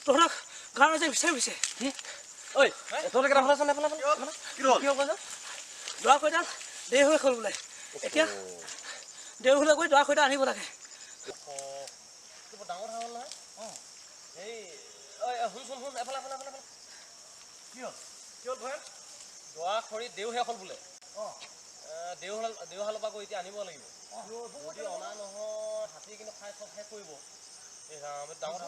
তোৰা গাঁৱৰ যে বিচাৰি গৈছে ঐ তোৰ কেইটা ফলাচোন এইফালে কি হ'ল দৰা খৈডাল দেৰি হৈ গ'ল বোলে এতিয়া দেৰি হ'লে গৈ দৰা খৈডাল আনিব লাগে বৰ ডাঙৰ কথা হ'ল নহয় এই শুন এফালে কি হ'ল ভয় দৰা খৰি দেও শেষ হ'ল বোলে দেওহালৰ পৰা গৈ এতিয়া আনিব লাগিব যদি অনা নহয় হাতী কিন্তু খাই চব শেষ কৰিব এই ডাঙৰ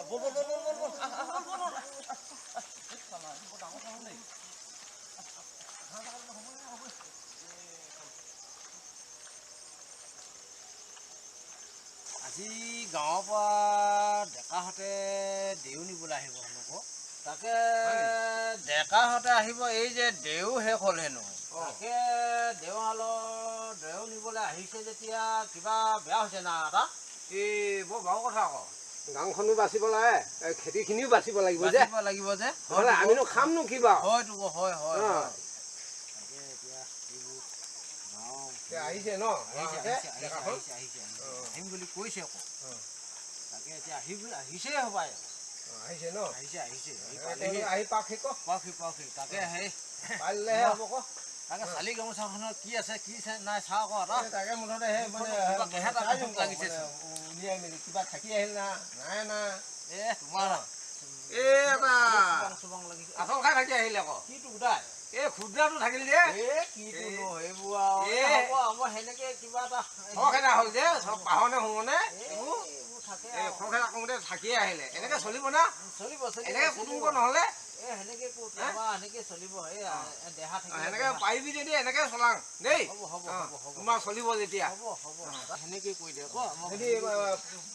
আজি গাঁৱৰ পৰা ডেকাহঁতে দেও নিবলৈ আহিব হেনো তাকে ডেকাহঁতে আহিব এই যে দেও শেষ হ'ল হেনো তাকে দেওহালৰ দেও নিবলৈ আহিছে যেতিয়া কিবা বেয়া হৈছে না এটা এই বৰ ভাল কথা আকৌ গাঁওখনো বাচিব লাগে খেতিখিনিও বাচিব লাগিব যে নহ'লে আমিনো খামনো কি বাৰু হয় তাকে এতিয়া এইবোৰ আহিছে ন আহিম বুলি কৈছে আকৌ তাকে এতিয়া আহিছে হবাই আহিছে ন আহিছে আহি পাখি তাকে সেই পাৰিলেহে হ'ব ক তাকে চালি গামোচাখনৰ কি আছে কি নাই চাওঁ আকৌ তাকে মুঠতে সেই মানে লাগিছে উলিয়াই মেলি কিবা থাকি আহিল না নাই না তোমাৰ আচল খাই থাকি আহিলে আকৌ কিটো গোটাই এই ক্ষুদ্ৰাটো থাকিল যে কিটো সেইবোৰ আমাৰ সেনেকে কিবা এটা হ'ল যে চব পাহনে শুনে থাকে খৰখেদা কৰোঁতে থাকিয়ে আহিলে এনেকে চলিব না চলিব এনেকে কুটুমব নহ'লে সেনেকে চলিব দেহা এনেকে পাৰিবি যদি এনেকে চলাং দেই তোমাৰ চলিব যেতিয়া সেনেকে কৈ দে যদি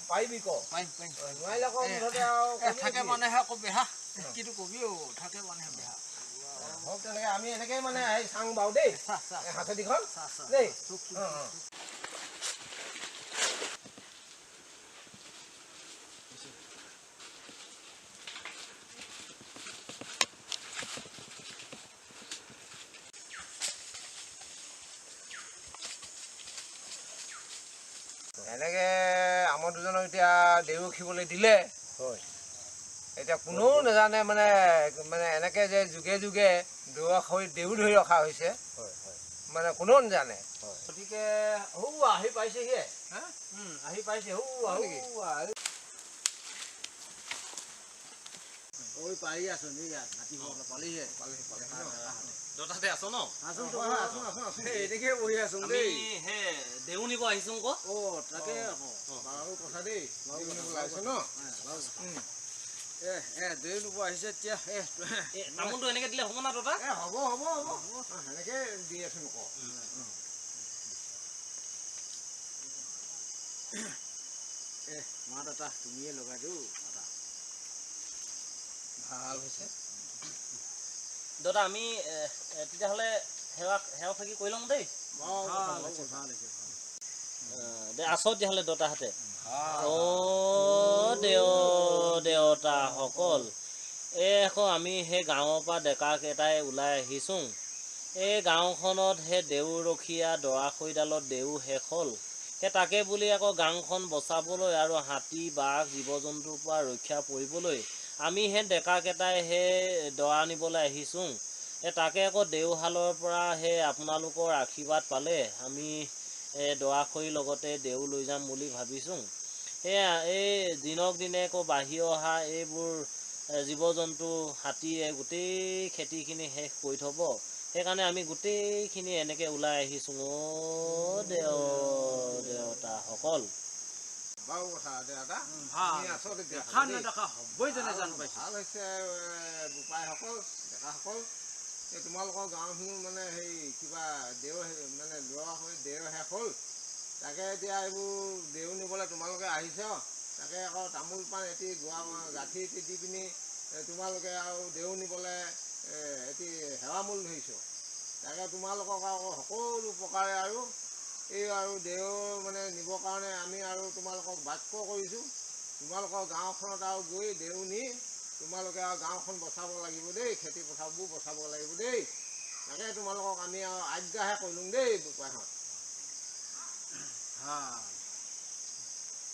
পাৰিবি ক নোৱাৰিলে আকৌ মুঠতে থাকে মানেহে আকৌ বেহা কিটো কবি থাকে মানেহে বেহা হওক তেনেকে আমি এনেকে মানে চাং বাৰু দেই হাতেদিখন দেই এনেকে আমাৰ দুজনক এতিয়া দেউ ৰখিবলৈ দিলে হয় এতিয়া কোনেও নাজানে মানে এনেকে যে যুগে যুগে দৌৰা খৰি দেউ ধৰি ৰখা হৈছে মানে কোনেও নাজানে গতিকে আহি পাইছেহি আহি পাইছে পাৰি আছো পালিহে দতাতে আছ ন আছো এইদিকে বহি আছো দেই দেউ নিব আহিছো তাকে বাৰু কথা দেই আহিছো ন দেউ নিব আহিছে এতিয়া তামোলটো এনেকে দিলে হ'ব না দতা হ'ব সেনেকে দি আছো নক মা দাদা তুমিয়ে লগাই দিওঁ ভাল হৈছে দাদা আমি তেতিয়াহ'লে সেৱা ফাকি কৰি ল'ম দেই আছ তেতিয়াহ'লে দেউতাহঁতে দেউতাসকল আকৌ আমি সেই গাঁৱৰ পৰা ডেকাকেইটাই ওলাই আহিছোঁ এই গাঁওখনত সেই দেউৰখীয়া দৰা খৰিডালত দেউ শেষ হ'ল সেই তাকে বুলি আকৌ গাঁওখন বচাবলৈ আৰু হাতী বাঘ জীৱ জন্তুৰ পৰা ৰক্ষা পৰিবলৈ আমি সেই ডেকাকেইটাই সেই দৰা নিবলৈ আহিছোঁ তাকে আকৌ দেওহালৰ পৰা সেই আপোনালোকৰ আশীৰ্বাদ পালে আমি দৰা খৰিৰ লগতে দেউ লৈ যাম বুলি ভাবিছোঁ সেয়া এই দিনক দিনে আকৌ বাঢ়ি অহা এইবোৰ জীৱ জন্তু হাতীয়ে গোটেই খেতিখিনি শেষ কৰি থ'ব সেইকাৰণে আমি গোটেইখিনি এনেকৈ ওলাই আহিছোঁ দেউতাসকল বাৰু কথা দাদা ভাল হৈছে বোপাইসকল ডেকাসকল এই তোমালোকৰ গাঁওখিনি মানে হেৰি কিবা দেউ মানে ল'ৰা হৈ দেউ শেষ হ'ল তাকে এতিয়া এইবোৰ দেউ নিবলৈ তোমালোকে আহিছে তাকে আকৌ তামোল পাণ এটি গাঁঠি এটি দি পিনি তোমালোকে আৰু দেউ নিবলৈ এটি সেৱামূল ধৰিছোঁ তাকে তোমালোকক আকৌ সকলো প্ৰকাৰে আৰু এই আৰু দেউ মানে নিবৰ কাৰণে আমি আৰু তোমালোকক বাক্য কৰিছোঁ তোমালোকৰ গাঁওখনত আৰু গৈ দেউ নি তোমালোকে আৰু গাঁওখন বচাব লাগিব দেই খেতি পথাৰবোৰ বচাব লাগিব দেই তাকে তোমালোকক আমি আৰু আজ্ঞাহে কৰিলোঁ দেই বোপাইহঁত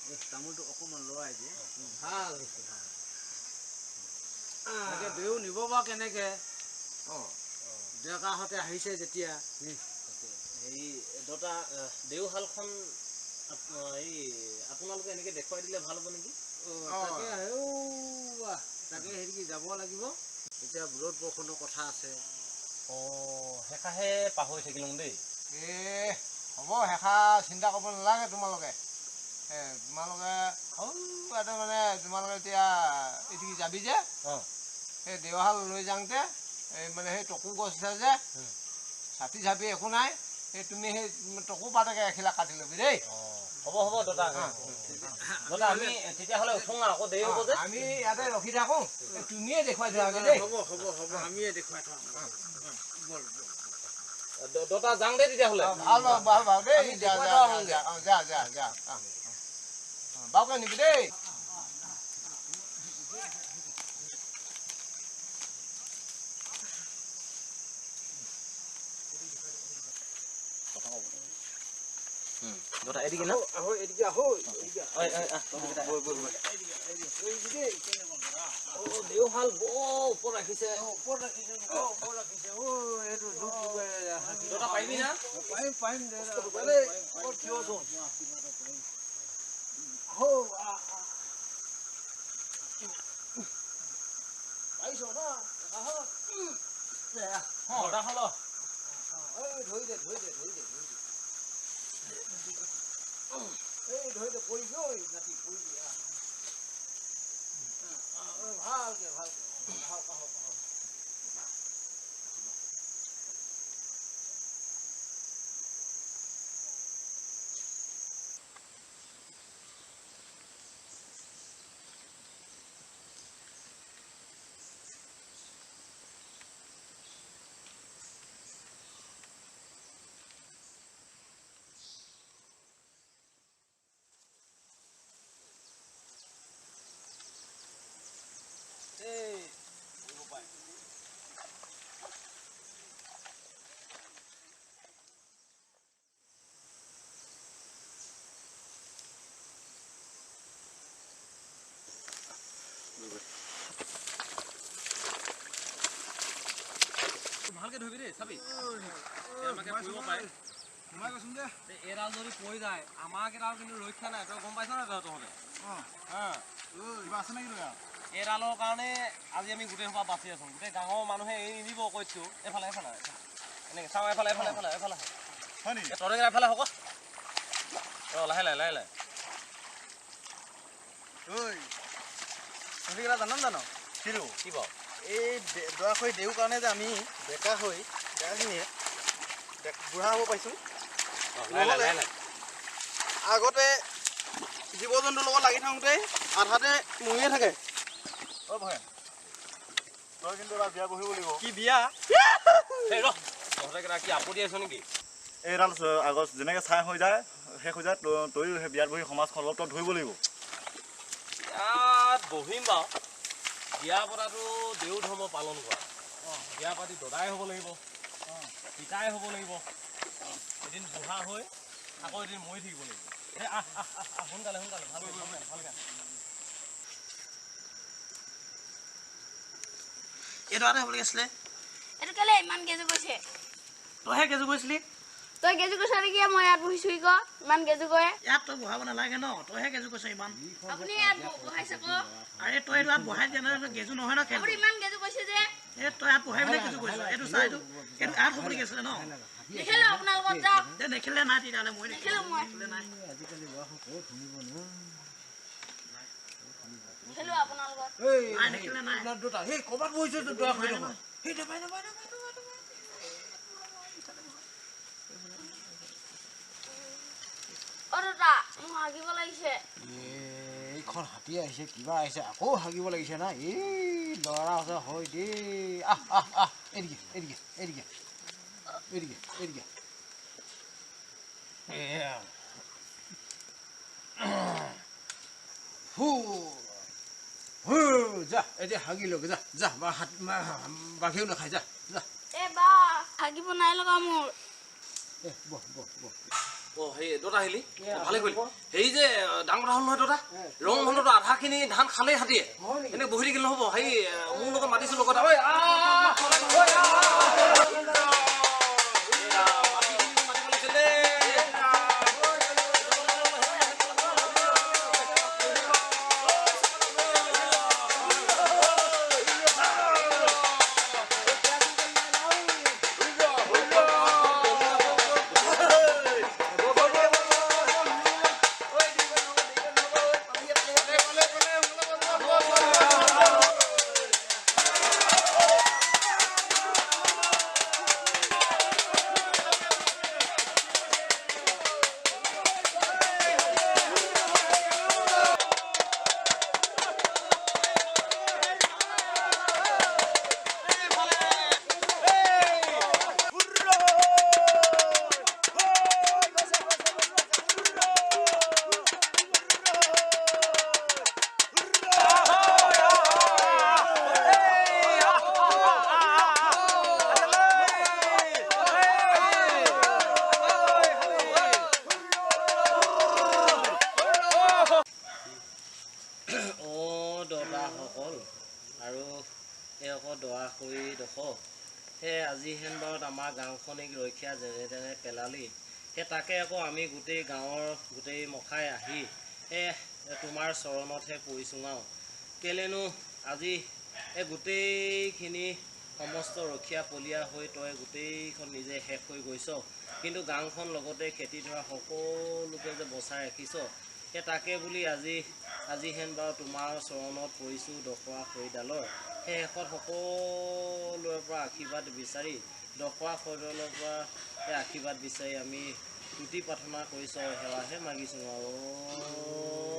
তামোলটো অকণমান লৰাই দিয়ে ভাল হৈছে তাকে দেউ নিব বা কেনেকে অঁ ডেকাহঁতে আহিছে যেতিয়া হেৰি দুটা দেওশালখন এই আপোনালোকে এনেকৈ দেখুৱাই দিলে ভাল হ'ব নেকি? তাকে তাকে হেৰি যাব লাগিব এতিয়া ৰ'দ বৰষুণৰ কথা আছে সেইকাৰণে পাহৰি থাকিলোঁ দেই এই হ'ব সেইষা চিন্তা কৰিব নালাগে তোমালোকে তোমালোকে এটা মানে তোমালোকে এতিয়া এদিকে যাবি যে সেই দেওশাল লৈ যাওঁতে এই মানে সেই টকু গছ আছে যে ছাতি ছাপি একো নাই সেই তুমি সেই টকু পাতকে এখিলা কাটি ল'বি দেই হ'ব হ'ব দাদা দাদা আমি তেতিয়াহ'লে উঠোঁ আকৌ দেৰি হ'ব যে আমি ইয়াতে ৰখি থাকোঁ তুমিয়ে দেখুৱাই থোৱাগে দেই হ'ব আমিয়ে দেখুৱাই থওঁ দাদা যাওঁ দেই তেতিয়াহ'লে ভাল বাৰু দেই যা বাৰুকে নিবি দেই দাদা এদিকে না দেওশাল বৰ ওপৰত ৰাখিছে দাদা পাৰিবি না পাৰিম ধৰি দে পৰিবি নাতি পৰিবি ভালকে ভালকে ধৰিবি দেই চাবি আমাকে পৰিব পাৰে সোমাই গৈছোন যে এডাল যদি পৰি যায় আমাক এডাল কিন্তু ৰক্ষা নাই তই গম পাইছ নাই তহঁতে কিবা আছে নেকি এডালৰ কাৰণে আজি আমি গোটেই সোপা বাচি আছোঁ গোটেই গাঁৱৰ মানুহে এৰি নিদিব কৈছোঁ এইফালে এনেকৈ চাওঁ এইফালে হয় নেকি তহঁতে এইফালে হ'ব লাহে তুমি কিবা জানো কিনো কি বাৰু এই দৰাখৰি দেও কাৰণে যে আমি ডেকাখিনিয়ে বুঢ়া হ'ব পাইছোঁ আগতে জীৱ জন্তুৰ লগত লাগি থাকোঁতে আধাতে মৰিয়ে থাকে ভয় তই কিন্তু এবাৰ বিয়া বহিব লাগিব কি বিয়া তহঁতে কি আপত্তি আছ নেকি এইডাল আগত যেনেকৈ চাই হৈ যায় শেষ হৈ যায় তয়ো সেই বিয়াত বহি সমাজখন অলপ তই ধৰিব লাগিব ইয়াত বহিম বাৰু বিয়া পতাটো দেও ধৰ্ম পালন কৰা বিয়া পাতি দদাই হ'ব লাগিব পিতাই হ'ব লাগিব এদিন বুঢ়া হৈ আকৌ এদিন মৰি থাকিব লাগিব সোনকালে ভালকৈ এইটো আনে হ'বলৈ আছিলে এইটো কেলে ইমান গেজু কৈছে তইহে কেজু কৈছিলি তই গেজু কৈছ নেকি মই ইয়াত বহিছো ইমান গেজু কৰে ইয়াত তই বহাব নালাগে ন তইহে কেজু কৈছ ইমান আপুনি ইয়াত বহাইছে ক আৰে তই এইটো ইয়াত বহাই দিয়া নাই গেজু নহয় ন আপুনি ইমান গেজু কৈছে যে এই তই ইয়াত বহাই পেলাই কেজু কৈছ এইটো চাই এইটো ইয়াত হ'বলৈ আছিলে ন নেখেলো আপোনাৰ লগত যাওক নেখেলে নাই তেতিয়াহ'লে মই নেখেলো মই নাই নেখেলো আপোনাৰ লগত নেখেলে নাই সেই ক'ৰবাত বহিছোঁ অ দাদা মোক হাগিব লাগিছে এইখন হাতী আহিছে কিবা আহিছে আকৌ হাগিব লাগিছে না এই ল'ৰা আছে হয় দেই এদিকে যা এতিয়া হাগি লগে যা বাঘেও নাখায় যা এ বা হাগিব নাই লগা মোৰ বহ অ সেই দতা আহিলি ভালে কৰিলি সেই যে ডাঙৰ কথা হ'ল নহয় দতা ৰং ভাণ্ডতো আধাখিনি ধান খালেই হাতীয়ে এনে বহি থাকিলে নহ'ব সেই মোৰ লগত মাতিছোঁ লগত আজি হেন বাৰত আমাৰ গাঁওখনিক ৰক্ষা যেনে তেনে পেলালি সেই তাকে আকৌ আমি গোটেই গাঁৱৰ গোটেই মখাই আহি তোমাৰ চৰণতহে পৰিছোঁ আৰু কেলেনো আজি এই গোটেইখিনি সমস্ত ৰক্ষা পলীয়া হৈ তই গোটেইখন নিজে শেষ হৈ গৈছ কিন্তু গাঁওখন লগতে খেতি ধৰা সকলোকে যে বচাই ৰাখিছ সেই তাকে বুলি আজি হেন বাৰু তোমাৰ চৰণত পৰিছোঁ দখৰা খৰিডালৰ সেই শেষত সকলোৰে পৰা আশীৰ্বাদ বিচাৰি দখৰা খৰিডালৰ পৰা সেই আশীৰ্বাদ বিচাৰি আমি তুতি প্ৰাৰ্থনা কৰিছোঁ সেৱাহে মাগিছোঁ আৰু